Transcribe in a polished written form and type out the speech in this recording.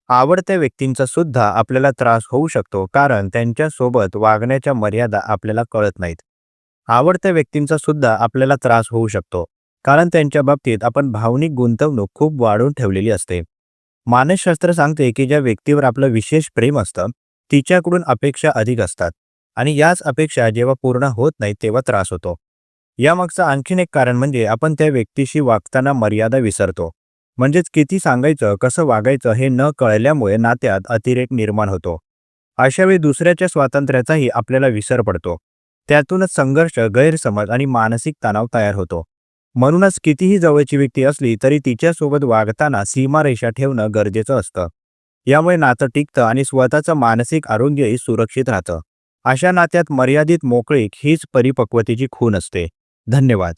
आवडत्या व्यक्तींचा सुद्धा आपल्याला त्रास होऊ शकतो कारण त्यांच्यासोबत वागण्याच्या मर्यादा आपल्याला कळत नाहीत. आवडत्या व्यक्तींचा सुद्धा आपल्याला त्रास होऊ शकतो कारण त्यांच्या बाबतीत आपण भावनिक गुंतवणूक खूप वाढवून ठेवलेली असते. मानसशास्त्र सांगते की ज्या व्यक्तीवर आपलं विशेष प्रेम असतं तिच्याकडून अपेक्षा अधिक असतात आणि याच अपेक्षा जेव्हा पूर्ण होत नाहीत तेव्हा त्रास होतो. यामागचं आणखीन एक कारण म्हणजे आपण त्या व्यक्तीशी वागताना मर्यादा विसरतो. म्हणजेच किती सांगायचं, कसं वागायचं हे न कळल्यामुळे नात्यात अतिरेक निर्माण होतो. अशावेळी दुसऱ्याच्या स्वातंत्र्याचाही आपल्याला विसर पडतो. त्यातूनच संघर्ष, गैरसमज आणि मानसिक तणाव तयार होतो. म्हणूनच कितीही जवळची व्यक्ती असली तरी तिच्यासोबत वागताना सीमारेषा ठेवणं गरजेचं असतं. यामुळे नातं टिकतं आणि स्वतःचं मानसिक आरोग्यही सुरक्षित राहतं. अशा नात्यात मर्यादित मोकळीक हीच परिपक्वतेची खूण असते. धन्यवाद.